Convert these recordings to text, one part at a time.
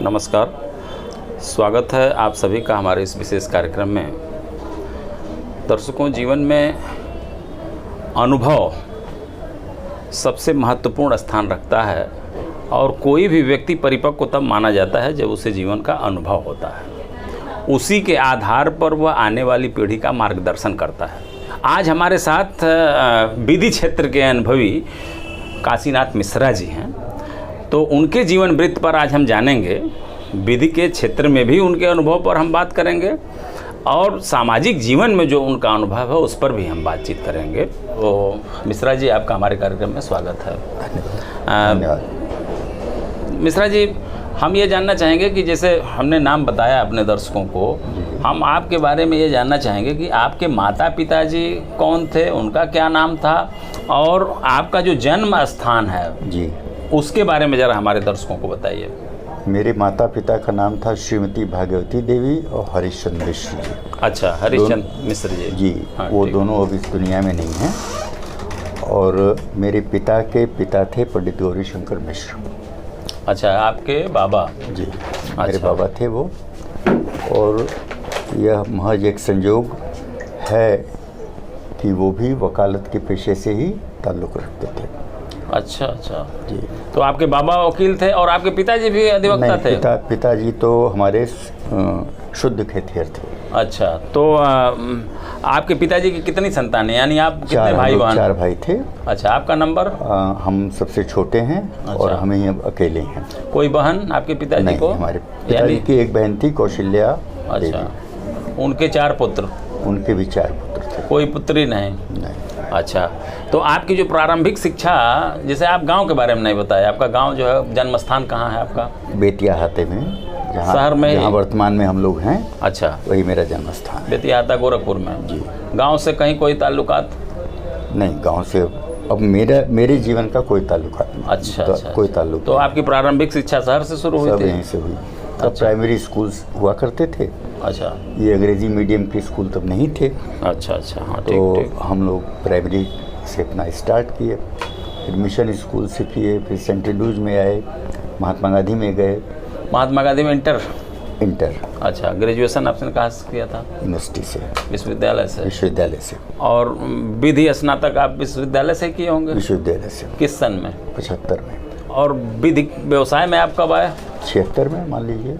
नमस्कार, स्वागत है आप सभी का हमारे इस विशेष कार्यक्रम में। दर्शकों, जीवन में अनुभव सबसे महत्वपूर्ण स्थान रखता है और कोई भी व्यक्ति परिपक्व तब माना जाता है जब उसे जीवन का अनुभव होता है। उसी के आधार पर वह आने वाली पीढ़ी का मार्गदर्शन करता है। आज हमारे साथ विधि क्षेत्र के अनुभवी काशीनाथ मिश्रा जी हैं, तो उनके जीवन वृत्त पर आज हम जानेंगे। विधि के क्षेत्र में भी उनके अनुभव पर हम बात करेंगे और सामाजिक जीवन में जो उनका अनुभव है उस पर भी हम बातचीत करेंगे। तो मिश्रा जी, आपका हमारे कार्यक्रम में स्वागत है। धन्यवाद। मिश्रा जी, हम ये जानना चाहेंगे कि जैसे हमने नाम बताया अपने दर्शकों को, हम आपके बारे में ये जानना चाहेंगे कि आपके माता पिताजी कौन थे, उनका क्या नाम था और आपका जो जन्म स्थान है जी, उसके बारे में ज़रा हमारे दर्शकों को बताइए। मेरे माता पिता का नाम था श्रीमती भागवती देवी और हरिश्चंद्र मिश्र जी। अच्छा, हरिश्चंद्र मिश्र जी। जी, हाँ, वो ठीक। दोनों अब इस दुनिया में नहीं हैं। और मेरे पिता के पिता थे पंडित गौरी शंकर मिश्र। अच्छा, आपके बाबा जी, मेरे बाबा थे वो। और यह महज एक संयोग है कि वो भी वकालत के पेशे से ही ताल्लुक़ रखते थे। अच्छा अच्छा जी, तो आपके बाबा वकील थे और आपके पिताजी भी अधिवक्ता थे? पिताजी तो हमारे शुद्ध खेतिहर थे। अच्छा, तो आपके पिताजी की कितनी संतानें, यानी आप कितने भाई बहन? 4 भाई थे। अच्छा, आपका नंबर? हम सबसे छोटे हैं। अच्छा। और हम ही अब अकेले हैं। कोई बहन आपके पिताजी नहीं, को? हमारे पिताजी की एक बहन थी, कौशल्या देवी। अच्छा, उनके 4 पुत्र? उनके भी 4 पुत्र थे। कोई पुत्री नहीं? नहीं। अच्छा, तो आपकी जो प्रारंभिक शिक्षा, जैसे आप गांव के बारे में नहीं बताया, आपका गांव जो है, जन्म स्थान कहाँ है आपका? बेतियाहाते में, शहर में? जहाँ वर्तमान में हम लोग हैं। अच्छा, वही मेरा जन्म स्थान है। बेतियाहाता गोरखपुर में। जी। गांव से कहीं कोई ताल्लुकात? नहीं, गांव से अब मेरे जीवन का कोई ताल्लुकात नहीं। अच्छा, अच्छा, कोई ताल्लुक तो आपकी प्रारंभिक शिक्षा शहर से शुरू हुई सब थी? यहीं से हुई। तब प्राइमरी स्कूल हुआ करते थे। अच्छा ये अंग्रेजी मीडियम के स्कूल तब नहीं थे। अच्छा अच्छा, हाँ, तो ठीक। हम लोग प्राइमरी से अपना स्टार्ट किए, फिर मिशन स्कूल से किए, फिर सेंट एंड्रूज में आए, महात्मा गांधी में गए। महात्मा गांधी में इंटर? अच्छा, ग्रेजुएशन आपने कहाँ से किया था? यूनिवर्सिटी से, विश्वविद्यालय से? विश्वविद्यालय से। और विधि स्नातक आप विश्वविद्यालय से किए होंगे? विश्वविद्यालय से। किस सन में? 75 में। और विधि व्यवसाय में आप कब आए? 76 में, मान लीजिए।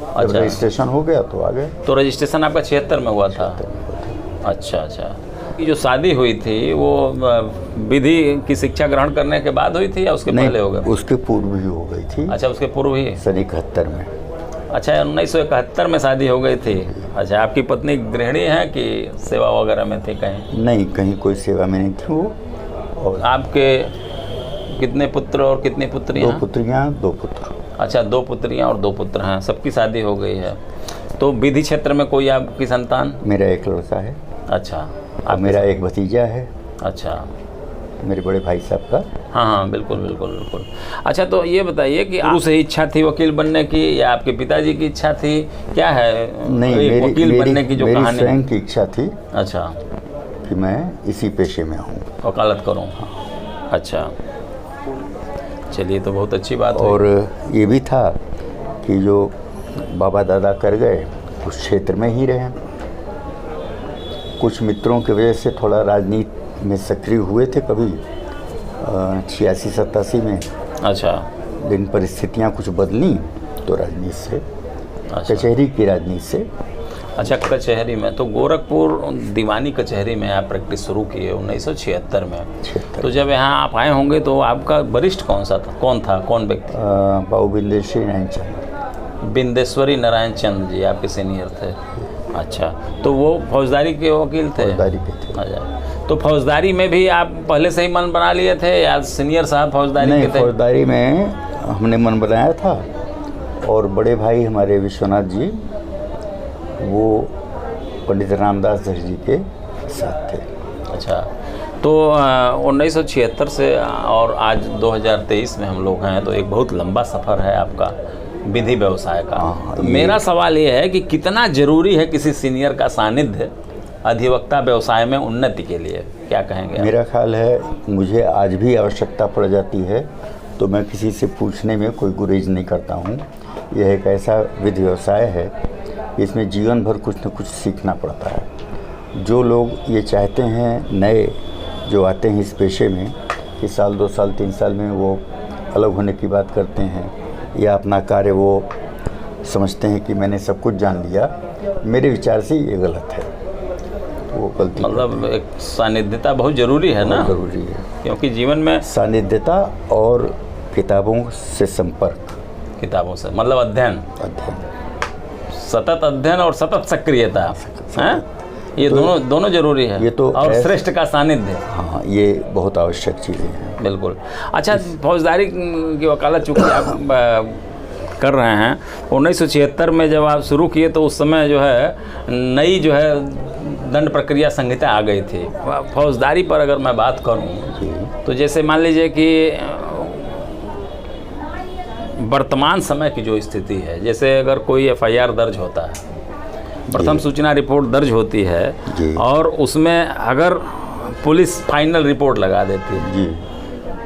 अच्छा। जब रजिस्ट्रेशन हो गया तो आ गए। तो रजिस्ट्रेशन आपका 76 में हुआ था? अच्छा अच्छा। ये जो शादी हुई थी वो विधि की शिक्षा ग्रहण करने के बाद हुई थी या उसके पहले हो गया? उसके पूर्व ही हो गई थी। अच्छा, उसके पूर्व ही? सन 71 में। अच्छा, 1971 में शादी हो गई थी। अच्छा, आपकी पत्नी गृहिणी है कि सेवा वगैरह में थी कहीं? नहीं, कहीं कोई सेवा में नहीं थी वो। और आपके कितने पुत्र और कितनी पुत्रियाँ? 2 पुत्रियाँ 2 पुत्र। अच्छा, 2 पुत्रियाँ और 2 पुत्र हैं, सबकी शादी हो गई है। तो विधि क्षेत्र में कोई आपकी संतान? मेरा एक लड़का है। अच्छा, और मेरा एक भतीजा है। अच्छा, मेरे बड़े भाई साहब का। हाँ हाँ, बिल्कुल बिल्कुल बिल्कुल। अच्छा, तो ये बताइए कि शुरू से ही इच्छा थी वकील बनने की या आपके पिताजी की इच्छा थी, क्या है? नहीं, वकील बनने की जो मेरी कहानी? स्वयं की इच्छा थी। अच्छा, कि मैं इसी पेशे में हूँ, वकालत करूँ। अच्छा, चलिए, तो बहुत अच्छी बात है। और ये भी था कि जो बाबा दादा कर गए उस क्षेत्र में ही रहे। कुछ मित्रों की वजह से थोड़ा राजनीति में सक्रिय हुए थे कभी 86-87 में। अच्छा, लेकिन परिस्थितियाँ कुछ बदली तो राजनीति से, अच्छा। कचहरी की राजनीति से। अच्छा, कचहरी में तो गोरखपुर दीवानी कचहरी में आप प्रैक्टिस शुरू किए 1976 में। 76। तो जब यहाँ आप आए होंगे तो आपका वरिष्ठ कौन था, कौन व्यक्ति? बाबू बिंदेश्वरी नारायण चंद। बिंदेश्वरी नारायण चंद जी आपके सीनियर थे? अच्छा, तो वो फौजदारी के वकील थे? फौजदारी के थे। अच्छा, तो फौजदारी में भी आप पहले से ही मन बना लिए थे या सीनियर साहब फौजदारी नहीं, के थे? फौजदारी में हमने मन बनाया था। और बड़े भाई हमारे विश्वनाथ जी, वो पंडित रामदास धर जी के साथ थे। अच्छा, तो 1976 से और आज 2023 में हम लोग हैं, तो एक बहुत लंबा सफ़र है आपका विधि व्यवसाय का। तो मेरा सवाल ये है कि कितना ज़रूरी है किसी सीनियर का सानिध्य अधिवक्ता व्यवसाय में उन्नति के लिए, क्या कहेंगे? मेरा ख्याल है मुझे आज भी आवश्यकता पड़ जाती है तो मैं किसी से पूछने में कोई गुरेज नहीं करता हूँ। यह एक ऐसा विधि व्यवसाय है, इसमें जीवन भर कुछ न कुछ सीखना पड़ता है। जो लोग ये चाहते हैं, नए जो आते हैं इस पेशे में, कि साल 2 साल 3 साल में वो अलग होने की बात करते हैं, या अपना कार्य वो समझते हैं कि मैंने सब कुछ जान लिया, मेरे विचार से ये गलत है, वो गलती। मतलब एक सानिध्यता बहुत ज़रूरी है ना, ज़रूरी है, क्योंकि जीवन में सानिध्यता और किताबों से संपर्क, किताबों से मतलब अध्ययन, सतत अध्ययन और सतत सक्रियता है, ये तो दोनों जरूरी है। ये तो और श्रेष्ठ का सानिध्य, हाँ, ये बहुत आवश्यक चीज़ें हैं। बिल्कुल। अच्छा, फौजदारी की वकालत चूँकि आप कर रहे हैं, 1976 में जब आप शुरू किए तो उस समय जो है नई जो है दंड प्रक्रिया संहिता आ गई थी। फौजदारी पर अगर मैं बात करूं तो जैसे मान लीजिए कि वर्तमान समय की जो स्थिति है, जैसे अगर कोई FIR दर्ज होता है, प्रथम सूचना रिपोर्ट दर्ज होती है और उसमें अगर पुलिस फाइनल रिपोर्ट लगा देती है,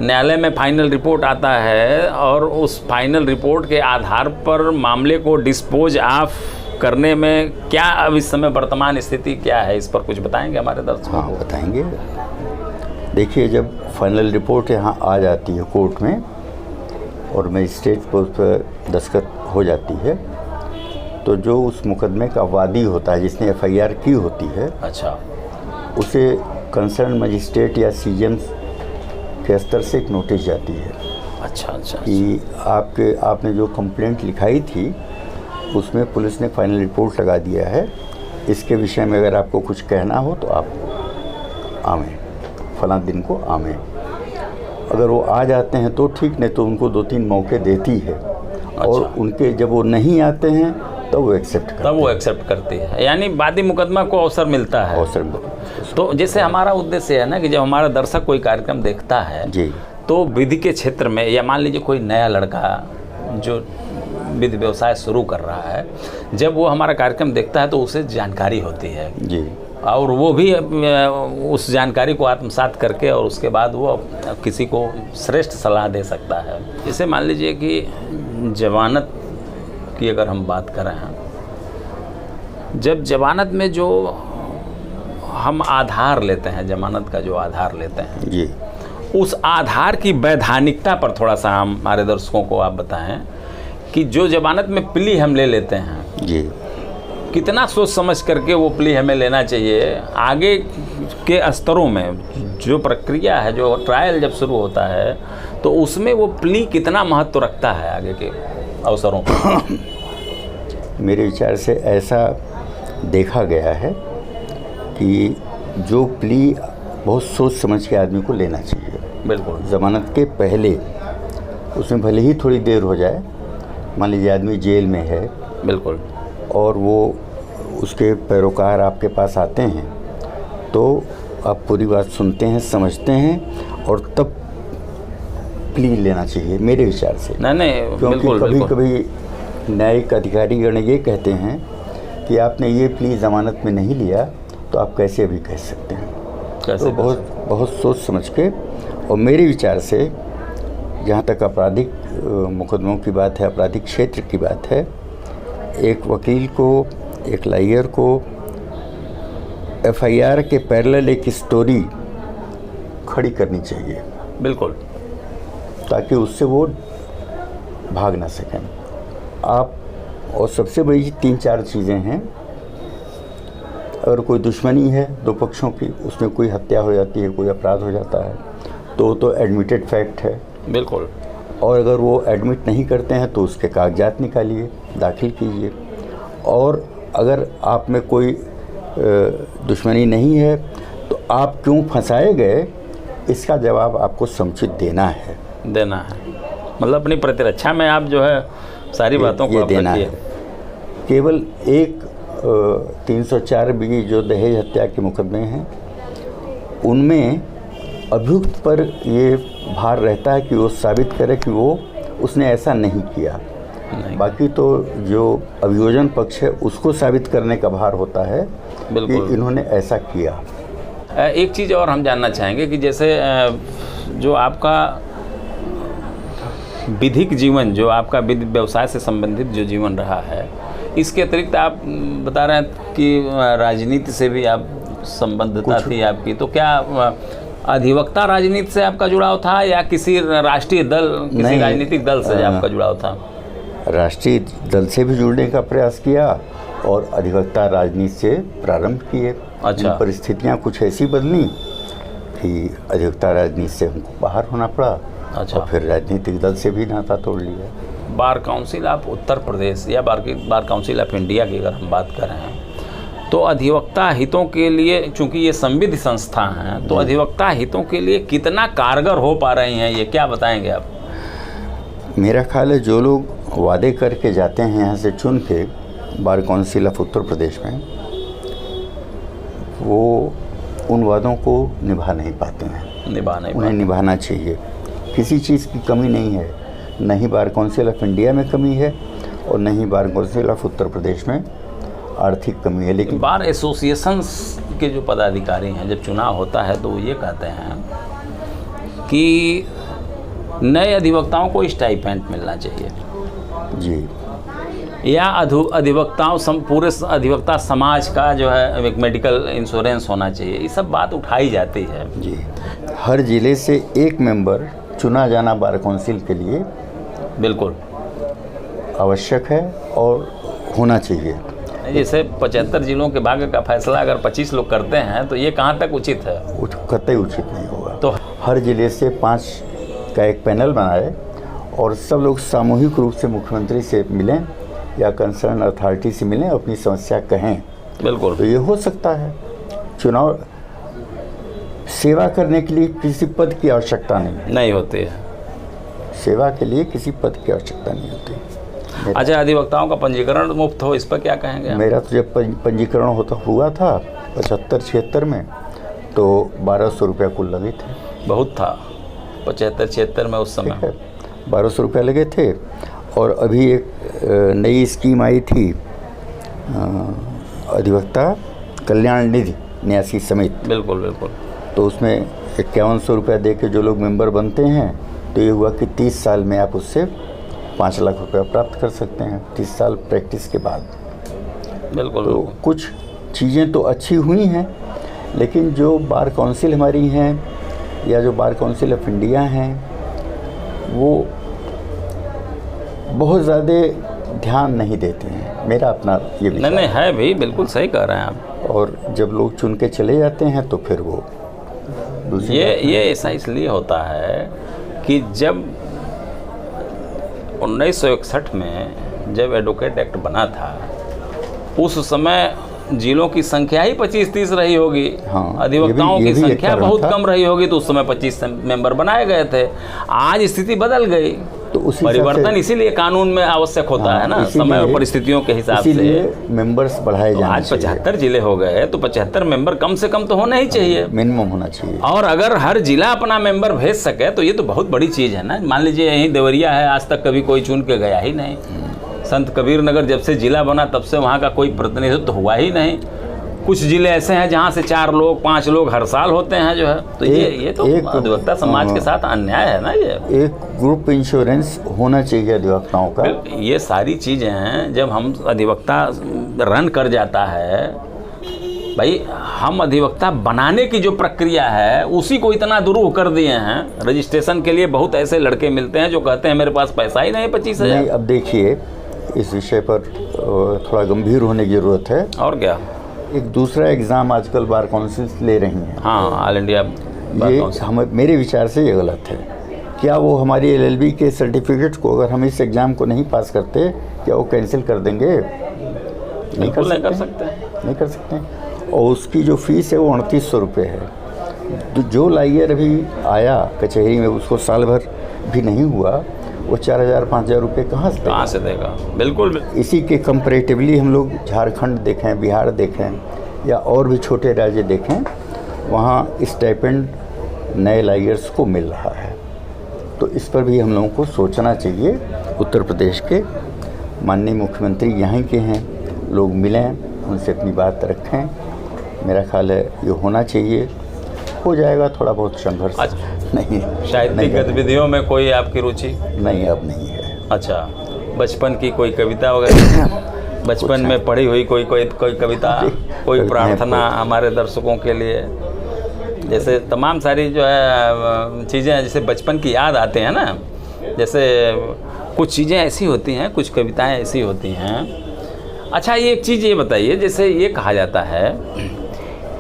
न्यायालय में फाइनल रिपोर्ट आता है और उस फाइनल रिपोर्ट के आधार पर मामले को डिस्पोज ऑफ करने में क्या अब इस समय वर्तमान स्थिति क्या है, इस पर कुछ बताएंगे हमारे दर्शकों? हाँ, बताएंगे। देखिए, जब फाइनल रिपोर्ट यहाँ आ जाती है कोर्ट में और मजिस्ट्रेट पर उस पर दस्तखत हो जाती है, तो जो उस मुकदमे का वादी होता है, जिसने FIR की होती है, अच्छा, उसे कंसर्न मजिस्ट्रेट या CJM के स्तर से एक नोटिस जाती है। अच्छा अच्छा, कि आपने जो कंप्लेंट लिखाई थी उसमें पुलिस ने फाइनल रिपोर्ट लगा दिया है, इसके विषय में अगर आपको कुछ कहना हो तो आप आवें, फलां दिन को आवें। अगर वो आ जाते हैं तो ठीक, नहीं तो उनको 2-3 मौके देती है। और उनके जब वो नहीं आते हैं तब वो एक्सेप्ट करती है, यानी वादी मुकदमा को अवसर मिलता है। तो जैसे हमारा उद्देश्य है ना कि जब हमारा दर्शक कोई कार्यक्रम देखता है जी, तो विधि के क्षेत्र में, या मान लीजिए कोई नया लड़का जो विधि व्यवसाय शुरू कर रहा है, जब वो हमारा कार्यक्रम देखता है तो उसे जानकारी होती है जी, और वो भी उस जानकारी को आत्मसात करके और उसके बाद वो किसी को श्रेष्ठ सलाह दे सकता है। जैसे मान लीजिए कि जमानत की अगर हम बात करें, जब जमानत में जो हम आधार लेते हैं, जमानत का जो आधार लेते हैं जी, उस आधार की वैधानिकता पर थोड़ा सा हमारे दर्शकों को आप बताएं कि जो जमानत में प्ली हम ले लेते हैं जी, कितना सोच समझ करके वो प्ली हमें लेना चाहिए। आगे के स्तरों में जो प्रक्रिया है, जो ट्रायल जब शुरू होता है तो उसमें वो प्ली कितना महत्व रखता है आगे के अवसरों पर? मेरे विचार से ऐसा देखा गया है कि जो प्ली बहुत सोच समझ के आदमी को लेना चाहिए। बिल्कुल। ज़मानत के पहले उसमें भले ही थोड़ी देर हो जाए, मान लीजिए आदमी जेल में है, बिल्कुल, और वो उसके पैरोकार आपके पास आते हैं, तो आप पूरी बात सुनते हैं, समझते हैं और तब प्ली लेना चाहिए मेरे विचार से। नहीं, क्योंकि कभी न्यायिक अधिकारीगण ये कहते हैं कि आपने ये प्ली ज़मानत में नहीं लिया तो आप कैसे अभी कह सकते हैं। तो बहुत सोच समझ के, और मेरे विचार से जहाँ तक आपराधिक मुकदमों की बात है, आपराधिक क्षेत्र की बात है, एक वकील को, एक लॉयर को FIR के पैरेलल एक स्टोरी खड़ी करनी चाहिए। बिल्कुल, ताकि उससे वो भाग ना सकें आप। और सबसे बड़ी 3-4 चीज़ें हैं। अगर कोई दुश्मनी है दो पक्षों की, उसमें कोई हत्या हो जाती है, कोई अपराध हो जाता है, तो एडमिटेड फैक्ट है। बिल्कुल। और अगर वो एडमिट नहीं करते हैं तो उसके कागजात निकालिए, दाखिल कीजिए। और अगर आप में कोई दुश्मनी नहीं है तो आप क्यों फंसाए गए, इसका जवाब आपको समुचित देना है। मतलब अपनी प्रतिरक्षा में आप जो है सारी बातों को देना है। केवल एक 304B जो दहेज हत्या के मुकदमे हैं, उनमें अभियुक्त पर ये भार रहता है कि वो साबित करे कि उसने ऐसा नहीं किया। बाकी तो जो अभियोजन पक्ष है उसको साबित करने का भार होता है कि इन्होंने ऐसा किया। एक चीज़ और हम जानना चाहेंगे कि जैसे जो आपका विधिक जीवन जो आपका व्यवसाय से संबंधित जो जीवन रहा है, इसके अतिरिक्त आप बता रहे हैं कि राजनीति से भी आप संबद्धता थी आपकी, तो क्या अधिवक्ता राजनीति से आपका जुड़ाव था या किसी राष्ट्रीय दल, किसी राजनीतिक दल से आपका जुड़ाव था? राष्ट्रीय दल से भी जुड़ने का प्रयास किया और अधिवक्ता राजनीति से प्रारंभ किए। अच्छा। परिस्थितियाँ कुछ ऐसी बदली कि अधिवक्ता राजनीति से हमको बाहर होना पड़ा। अच्छा। और फिर राजनीतिक दल से भी नाता तोड़ लिया। Bar council of Uttar Pradesh या बार काउंसिल ऑफ इंडिया की अगर हम बात कर रहे हैं, तो अधिवक्ता हितों के लिए, चूंकि ये संविध संस्था हैं, तो अधिवक्ता हितों के लिए कितना कारगर हो पा रही हैं, ये क्या बताएंगे आप? मेरा ख्याल है जो लोग वादे करके जाते हैं यहाँ से चुन के bar council of Uttar Pradesh में, वो उन वादों को निभा नहीं पाते हैं। उन्हें निभाना चाहिए। किसी चीज़ की कमी नहीं है, न ही बार काउंसिल ऑफ इंडिया में कमी है और न ही bar council of Uttar Pradesh में आर्थिक कमी है। लेकिन बार एसोसिएशंस के जो पदाधिकारी हैं, जब चुनाव होता है तो वो ये कहते हैं कि नए अधिवक्ताओं को स्टाइपेंड मिलना चाहिए जी, या अधिवक्ताओं पूरे अधिवक्ता समाज का जो है एक मेडिकल इंश्योरेंस होना चाहिए, ये सब बात उठाई जाती है जी। हर ज़िले से एक मेंबर चुना जाना बार काउंसिल के लिए बिल्कुल आवश्यक है और होना चाहिए। जैसे 75 जिलों के भाग्य का फैसला अगर 25 लोग करते हैं तो ये कहाँ तक उचित है? कतई उचित नहीं होगा। तो हर ज़िले से 5 का एक पैनल बनाए और सब लोग सामूहिक रूप से मुख्यमंत्री से मिलें या कंसर्न अथॉरिटी से मिलें, अपनी समस्या कहें। बिल्कुल। तो ये हो सकता है। चुनाव सेवा करने के लिए किसी पद की आवश्यकता नहीं होती है। सेवा के लिए किसी पद की आवश्यकता नहीं होती। अच्छा, अधिवक्ताओं का पंजीकरण मुफ्त हो, इस पर क्या कहेंगे? मेरा तो जब पंजीकरण हुआ था 75-76 में, तो 1200 रुपया कुल लगे थे। बहुत था 75-76 में उस समय 1200 रुपया लगे थे। और अभी एक नई स्कीम आई थी अधिवक्ता कल्याण निधि न्यासी समिति। बिल्कुल बिल्कुल। तो उसमें 5100 रुपया दे के जो लोग मेंबर बनते हैं, तो ये हुआ कि 30 साल में आप उससे 5 लाख रुपया प्राप्त कर सकते हैं 30 साल प्रैक्टिस के बाद। बिल्कुल। तो कुछ चीज़ें तो अच्छी हुई हैं, लेकिन जो बार काउंसिल हमारी हैं या जो बार काउंसिल ऑफ इंडिया हैं, वो बहुत ज़्यादा ध्यान नहीं देते हैं। मेरा अपना ये विचार नहीं है भी, बिल्कुल सही कह रहे हैं आप। और जब लोग चुन के चले जाते हैं तो फिर वो ये ऐसा इसलिए होता है कि जब 1961 में जब एडवोकेट एक्ट बना था, उस समय जिलों की संख्या ही 25-30 रही होगी। हाँ, अधिवक्ताओं की संख्या बहुत कम रही होगी, तो उस समय 25 मेंबर बनाए गए थे। आज स्थिति बदल गई, तो उसी परिवर्तन इसीलिए कानून में आवश्यक होता है ना, समय और परिस्थितियों के हिसाब से मेंबर्स बढ़ाए जाने आज 75 जिले हो गए, तो 75 मेंबर कम से कम तो होने ही चाहिए, मिनिमम होना चाहिए। और अगर हर जिला अपना मेंबर भेज सके तो ये तो बहुत बड़ी चीज़ है ना। मान लीजिए यहीं देवरिया है, आज तक कभी कोई चुन के गया ही नहीं। संत कबीर नगर जब से जिला बना तब से वहाँ का कोई प्रतिनिधित्व हुआ ही नहीं। कुछ जिले ऐसे हैं जहाँ से 4 लोग 5 लोग हर साल होते हैं जो है। तो ये तो अधिवक्ता समाज के साथ अन्याय है ना। ये एक ग्रुप इंश्योरेंस होना चाहिए अधिवक्ताओं का। ये सारी चीज़ें हैं, जब हम अधिवक्ता रन कर जाता है भाई, हम अधिवक्ता बनाने की जो प्रक्रिया है उसी को इतना दुरूह कर दिए हैं। रजिस्ट्रेशन के लिए बहुत ऐसे लड़के मिलते हैं जो कहते हैं मेरे पास पैसा ही नहीं 25,000। नहीं, अब देखिए इस विषय पर थोड़ा गंभीर होने की ज़रूरत है। और क्या, एक दूसरा एग्ज़ाम आजकल बार काउंसिल ले रही हैं। हाँ, ऑल इंडिया ये मेरे विचार से ये गलत है। क्या वो हमारी LLB के सर्टिफिकेट को, अगर हम इस एग्ज़ाम को नहीं पास करते, क्या वो कैंसिल कर देंगे? नहीं कर सकते। और उसकी जो फीस है वो 3800 रुपये है। जो लाइयर अभी आया कचहरी में, उसको साल भर भी नहीं हुआ, वो 4000-5000 रुपये कहाँ से देगा? बिल्कुल। इसी के कंपैरेटिवली हम लोग झारखंड देखें, बिहार देखें या और भी छोटे राज्य देखें, वहाँ स्टाइपेंड नए लाइयर्स को मिल रहा है। तो इस पर भी हम लोगों को सोचना चाहिए। उत्तर प्रदेश के माननीय मुख्यमंत्री यहाँ के हैं, लोग मिलें, उनसे अपनी बात रखें। मेरा ख्याल है ये होना चाहिए, हो जाएगा। थोड़ा बहुत संघर्ष नहीं साहित्यिक गतिविधियों में कोई आपकी रुचि? नहीं, अब नहीं है। अच्छा, बचपन की कोई कविता वगैरह, बचपन में पढ़ी हुई कोई कविता, कोई प्रार्थना हमारे दर्शकों के लिए? जैसे तमाम सारी जो है चीज़ें जैसे बचपन की याद आते हैं ना, जैसे कुछ चीज़ें ऐसी होती हैं, कुछ कविताएं ऐसी होती हैं। अच्छा, ये एक चीज़ ये बताइए, जैसे ये कहा जाता है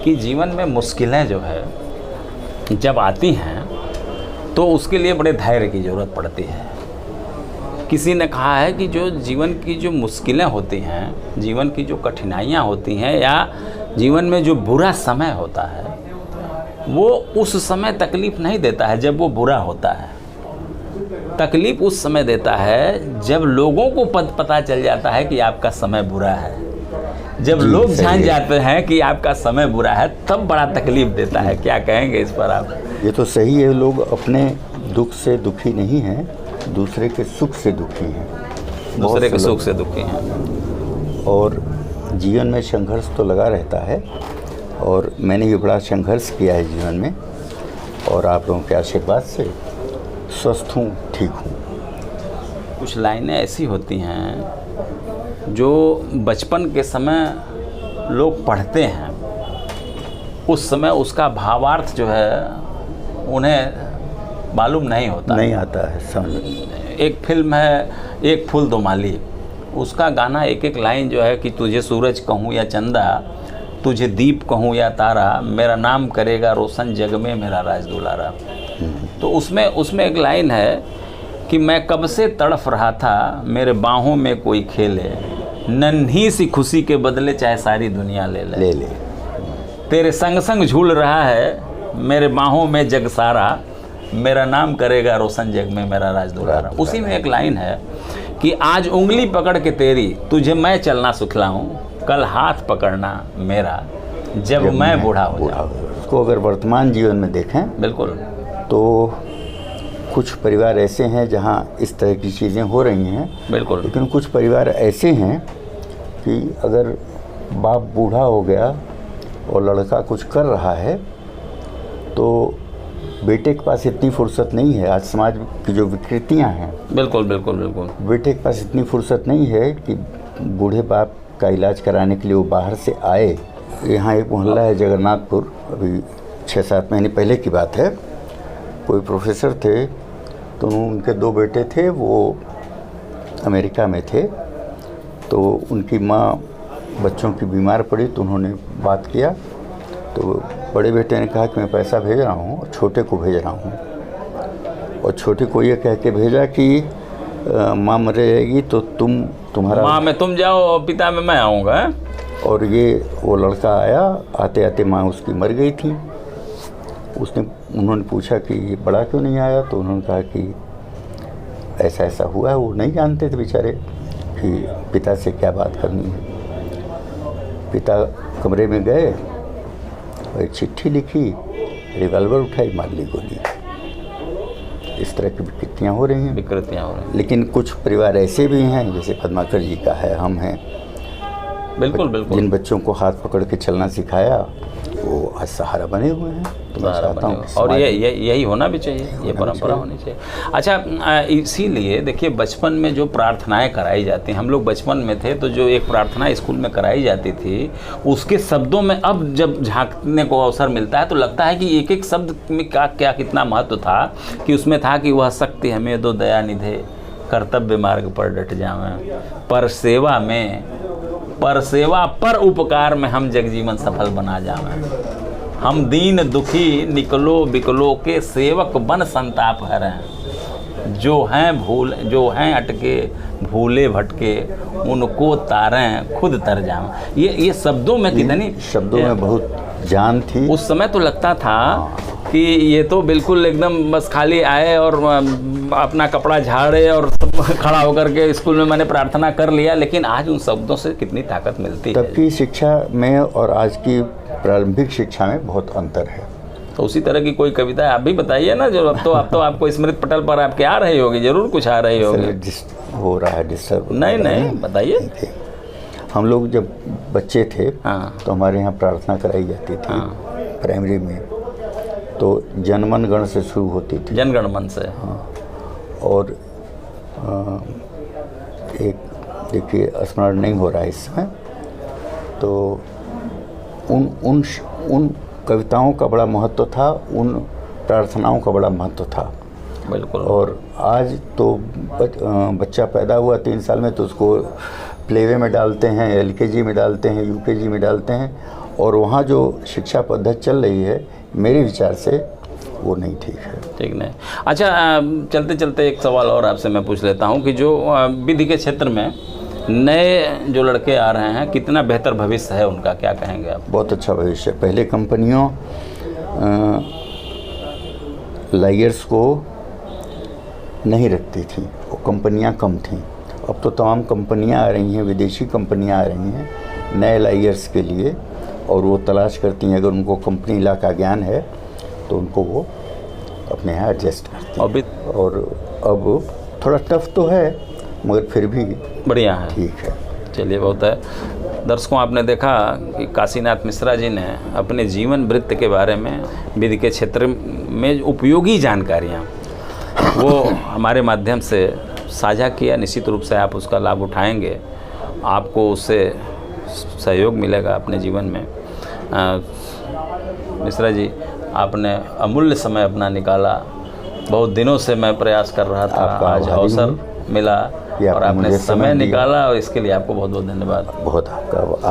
कि जीवन में मुश्किलें जो है जब आती हैं तो उसके लिए बड़े धैर्य की ज़रूरत पड़ती है। किसी ने कहा है कि जो जीवन की जो मुश्किलें होती हैं, जीवन की जो कठिनाइयाँ होती हैं, या जीवन में जो बुरा समय होता है, वो उस समय तकलीफ़ नहीं देता है जब वो बुरा होता है। तकलीफ़ उस समय देता है जब लोगों को पता चल जाता है कि आपका समय बुरा है। जब लोग जान जाते हैं कि आपका समय बुरा है, तब बड़ा तकलीफ़ देता है। क्या कहेंगे इस पर आप? ये तो सही है, लोग अपने दुख से दुखी नहीं हैं, दूसरे के सुख से दुखी हैं। दूसरे के सुख से दुखी हैं। और जीवन में संघर्ष तो लगा रहता है, और मैंने भी बड़ा संघर्ष किया है जीवन में, और आप लोगों के आशीर्वाद से स्वस्थ हूँ, ठीक हूँ। कुछ लाइनें ऐसी होती हैं जो बचपन के समय लोग पढ़ते हैं, उस समय उसका भावार्थ जो है उन्हें मालूम नहीं होता, नहीं आता है समझ। एक फिल्म है एक फूल दो माली, उसका गाना एक एक लाइन जो है कि तुझे सूरज कहूँ या चंदा, तुझे दीप कहूँ या तारा, मेरा नाम करेगा रोशन जग में मेरा राज दुलारा। तो उसमें एक लाइन है कि मैं कब से तड़फ रहा था, मेरे बाहों में कोई खेले, नन्ही सी खुशी के बदले चाहे सारी दुनिया ले ले। तेरे संग संग झूल रहा है मेरे बाहों में जग सारा, मेरा नाम करेगा रोशन जग में मेरा राज दुलारा। उसी में एक लाइन है कि आज उंगली पकड़ के तेरी, तुझे मैं चलना सिखलाऊं, कल हाथ पकड़ना मेरा जब मैं बूढ़ा हो जाऊं। उसको अगर वर्तमान जीवन में देखें, बिल्कुल, तो कुछ परिवार ऐसे हैं जहां इस तरह की चीज़ें हो रही हैं, बिल्कुल, लेकिन कुछ परिवार ऐसे हैं कि अगर बाप बूढ़ा हो गया और लड़का कुछ कर रहा है तो बेटे के पास इतनी फुर्सत नहीं है। आज समाज की जो विकृतियां हैं, बिल्कुल बिल्कुल बिल्कुल, बेटे के पास इतनी फुर्सत नहीं है कि बूढ़े बाप का इलाज कराने के लिए वो बाहर से आए। यहाँ एक मोहल्ला है जगन्नाथपुर, अभी 6-7 महीने पहले की बात है, कोई प्रोफेसर थे, तो उनके 2 बेटे थे, वो अमेरिका में थे। तो उनकी माँ बच्चों की बीमार पड़ी, तो उन्होंने बात किया, तो बड़े बेटे ने कहा कि मैं पैसा भेज रहा हूँ और छोटे को भेज रहा हूँ, और छोटे को ये कह के भेजा कि माँ मर जाएगी तो तुम्हारा माँ में तुम जाओ, पिता में मैं आऊँगा। और ये वो लड़का आया, आते आते माँ उसकी मर गई थी। उन्होंने पूछा कि बड़ा क्यों नहीं आया, तो उन्होंने कहा कि ऐसा ऐसा हुआ है। वो नहीं जानते थे बेचारे कि पिता से क्या बात करनी है। पिता कमरे में गए और एक चिट्ठी लिखी, रिवॉल्वर उठाई, मार ली गोली। इस तरह की विकृतियाँ हो रही हैं। लेकिन कुछ परिवार ऐसे भी हैं, जैसे पद्माकर जी का है, हम हैं, बिल्कुल बिल्कुल, जिन बच्चों को हाथ पकड़ के चलना सिखाया वो आज सहारा बने हुए हैं। तो मैं चाहता हूँ, और यही होना भी चाहिए, ये परंपरा होनी चाहिए। अच्छा, इसीलिए देखिए, बचपन में जो प्रार्थनाएं कराई जाती हैं, हम लोग बचपन में थे तो जो एक प्रार्थना स्कूल में कराई जाती थी, उसके शब्दों में अब जब झांकने को अवसर मिलता है तो लगता है कि एक एक शब्द में क्या कितना महत्व था। कि उसमें था कि वह शक्ति हमें दो दया निधे, कर्तव्य मार्ग पर डट जावें, पर सेवा पर उपकार में हम जगजीवन सफल बना जावें। हम दीन दुखी निकलो बिकलो के सेवक बन संताप हरें, जो हैं अटके भूले भटके उनको तारें खुद तर जावें। ये शब्दों में कितनी, शब्दों में बहुत जान थी। उस समय तो लगता था कि ये तो बिल्कुल एकदम बस खाली आए और अपना कपड़ा झाड़े और खड़ा होकर के स्कूल में मैंने प्रार्थना कर लिया। लेकिन आज उन शब्दों से कितनी ताकत मिलती है। तब की शिक्षा में और आज की प्रारंभिक शिक्षा में बहुत अंतर है। तो उसी तरह की कोई कविता आप भी बताइए ना, जो अब तो आपको स्मृति पटल पर आपके आ रही होगी, जरूर कुछ आ रही होगी। हो रहा है डिस्टर्ब। नहीं बताइए। हम लोग जब बच्चे थे, हाँ, तो हमारे यहाँ प्रार्थना कराई जाती थी, हाँ, प्राइमरी में। तो जनमन गण से शुरू होती थी। जनगण मन से। हाँ, और एक देखिए स्मरण नहीं हो रहा है इसमें, तो उन कविताओं का बड़ा महत्व था, उन प्रार्थनाओं का बड़ा महत्व था। बिल्कुल। और आज तो बच्चा पैदा हुआ 3 साल में तो उसको प्लेवे में डालते हैं, LKG में डालते हैं, UKG में डालते हैं, और वहाँ जो शिक्षा पद्धति चल रही है मेरे विचार से वो नहीं ठीक है। ठीक नहीं। अच्छा, चलते चलते एक सवाल और आपसे मैं पूछ लेता हूँ कि जो विधि के क्षेत्र में नए जो लड़के आ रहे हैं, कितना बेहतर भविष्य है उनका, क्या कहेंगे आप? बहुत अच्छा भविष्य। पहले कंपनियों लायर्स को नहीं रखती थी, वो कंपनियां कम थीं। अब तो तमाम कंपनियां आ रही हैं, विदेशी कंपनियां आ रही हैं नए लायर्स के लिए, और वो तलाश करती हैं, अगर उनको कंपनी ला का ज्ञान है तो उनको वो अपने यहाँ एडजस्ट करती हैं। और अब थोड़ा टफ तो है मगर फिर भी बढ़िया है, ठीक है। चलिए, बहुत है। दर्शकों, आपने देखा कि काशीनाथ मिश्रा जी ने अपने जीवन वृत्त के बारे में, विधि के क्षेत्र में उपयोगी जानकारियाँ वो हमारे माध्यम से साझा किया। निश्चित रूप से आप उसका लाभ उठाएंगे, आपको उससे सहयोग मिलेगा अपने जीवन में। मिश्रा जी, आपने अमूल्य समय अपना निकाला, बहुत दिनों से मैं प्रयास कर रहा था, आज अवसर मिला और आपने समय निकाला, और इसके लिए आपको बहुत बहुत धन्यवाद। बहुत आपका